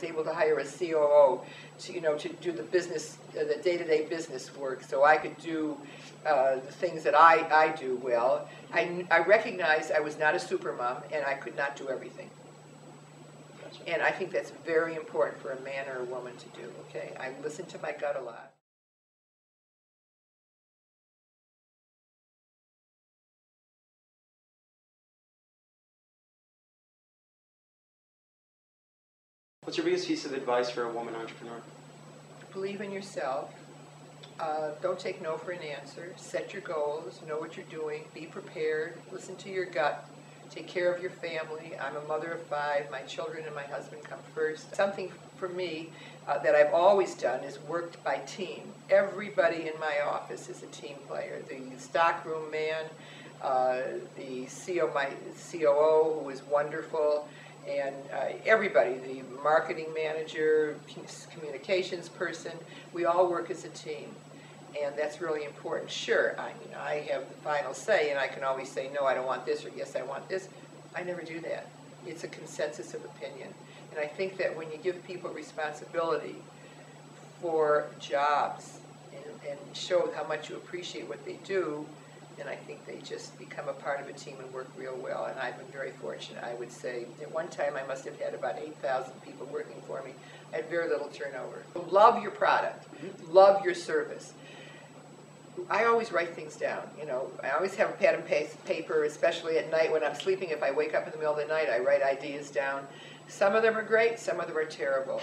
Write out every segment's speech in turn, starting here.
was able to hire a COO to, to do the business, the day-to-day business work, so I could do the things that I do well. I recognized I was not a supermom, and I could not do everything. Gotcha. And I think that's very important for a man or a woman to do, okay? I listen to my gut a lot. What's your biggest piece of advice for a woman entrepreneur? Believe in yourself. Don't take no for an answer. Set your goals. Know what you're doing. Be prepared. Listen to your gut. Take care of your family. I'm a mother of 5. My children and my husband come first. Something for me that I've always done is worked by team. Everybody in my office is a team player. The stockroom man, the my COO, who is wonderful, and everybody, the marketing manager, communications person, we all work as a team, and that's really important. Sure, I have the final say, and I can always say, no, I don't want this, or yes, I want this. I never do that. It's a consensus of opinion, and I think that when you give people responsibility for jobs and show how much you appreciate what they do, and I think they just become a part of a team and work real well. And I've been very fortunate. I would say at one time I must have had about 8,000 people working for me. I had very little turnover. Love your product. Love your service. I always write things down. I always have a pad and paper, especially at night when I'm sleeping. If I wake up in the middle of the night, I write ideas down. Some of them are great. Some of them are terrible.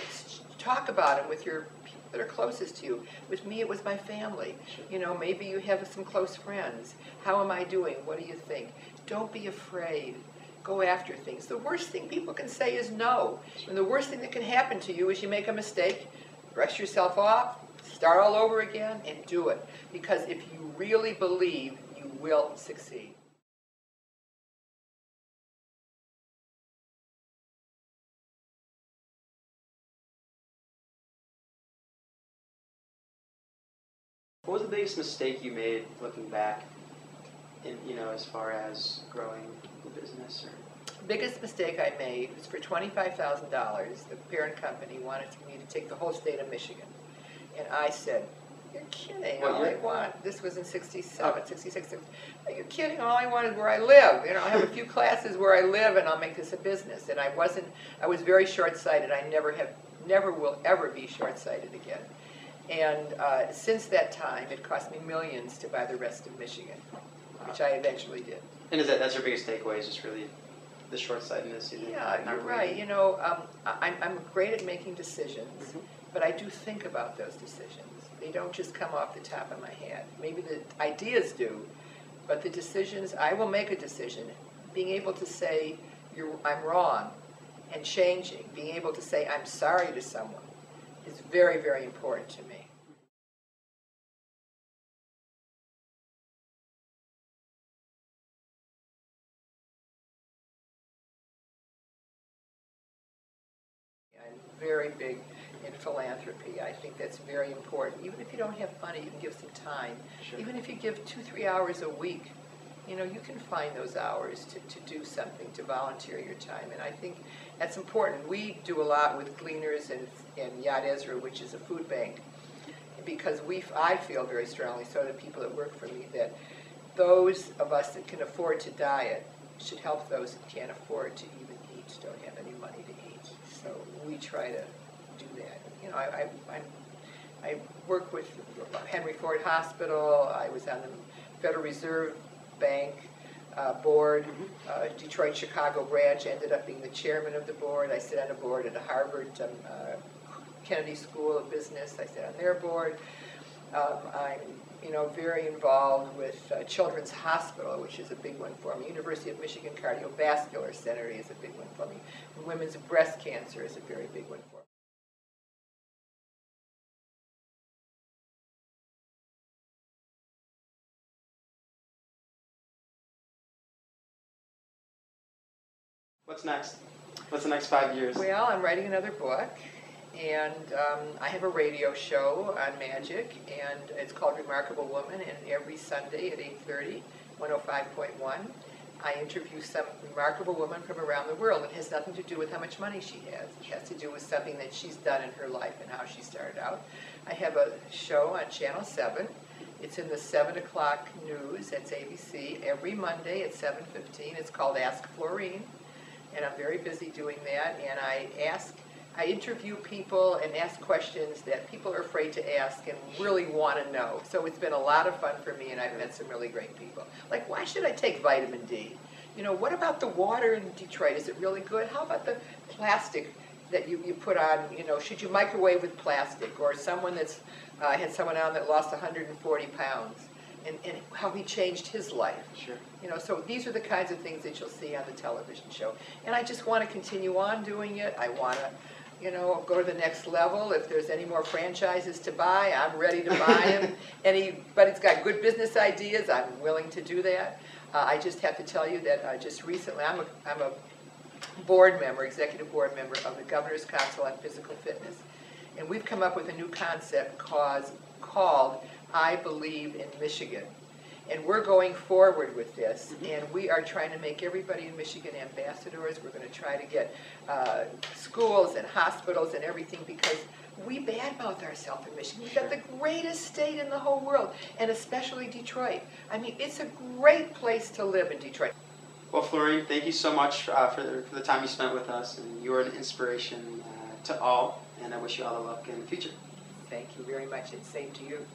Talk about them with your people that are closest to you. With me, it was my family. Maybe you have some close friends. How am I doing? What do you think? Don't be afraid. Go after things. The worst thing people can say is no. And the worst thing that can happen to you is you make a mistake, brush yourself off, start all over again, and do it. Because if you really believe, you will succeed. What was the biggest mistake you made looking back, as far as growing the business? Biggest mistake I made was for $25,000. The parent company wanted me to take the whole state of Michigan, and I said, "You're kidding! All I want." This was in '67, '66. "You're kidding! All I want is where I live. I have a few classes where I live, and I'll make this a business." And I was very short-sighted. I never will ever be short-sighted again. And since that time, it cost me millions to buy the rest of Michigan, which I eventually did. And that's your biggest takeaway, is just really the short-sightedness? Yeah, you're right. I'm great at making decisions, but I do think about those decisions. They don't just come off the top of my head. Maybe the ideas do, but the decisions, I will make a decision. Being able to say, I'm wrong, and changing, being able to say, I'm sorry to someone, is very, very important to me. I'm very big in philanthropy. I think that's very important. Even if you don't have money, you can give some time. Sure. Even if you give 2-3 hours a week, you can find those hours to do something, to volunteer your time. And I think that's important. We do a lot with Gleaners and Yad Ezra, which is a food bank, because I feel very strongly, so do people that work for me, that those of us that can afford to diet should help those that can't afford to even eat, don't have any money to eat. So we try to do that. I work with Henry Ford Hospital. I was on the Federal Reserve Bank board, Detroit Chicago branch. Ended up being the chairman of the board. I sit on a board at the Harvard Kennedy School of Business. I sit on their board. I'm very involved with Children's Hospital, which is a big one for me. University of Michigan Cardiovascular Center is a big one for me. Women's breast cancer is a very big one for me. What's next? What's the next 5 years? Well, I'm writing another book, and I have a radio show on Magic, and it's called Remarkable Woman, and every Sunday at 8:30, 105.1. I interview some remarkable woman from around the world. It has nothing to do with how much money she has. It has to do with something that she's done in her life and how she started out. I have a show on Channel 7. It's in the 7 o'clock news. That's ABC every Monday at 7:15. It's called Ask Florine, and I'm very busy doing that. And I interview people and ask questions that people are afraid to ask and really want to know. So it's been a lot of fun for me, and I've met some really great people. Like, why should I take vitamin D? You know, what about the water in Detroit? Is it really good? How about the plastic that you put on? You know, should you microwave with plastic? Or someone that's, I had someone on that lost 140 pounds. And how he changed his life. Sure. You know, so these are the kinds of things that you'll see on the television show. And I just want to continue on doing it. I want to, you know, go to the next level. If there's any more franchises to buy, I'm ready to buy them. Anybody's got good business ideas, I'm willing to do that. I just have to tell you that just recently, I'm a board member, executive board member of the Governor's Council on Physical Fitness. And we've come up with a new concept called I Believe in Michigan. And we're going forward with this, and we are trying to make everybody in Michigan ambassadors. We're going to try to get schools and hospitals and everything, because we badmouth ourselves in Michigan. We've got the greatest state in the whole world, and especially Detroit. I mean, it's a great place to live in Detroit. Well, Florine, thank you so much for the time you spent with us, and you are an inspiration to all, and I wish you all the luck in the future. Thank you very much, and same to you.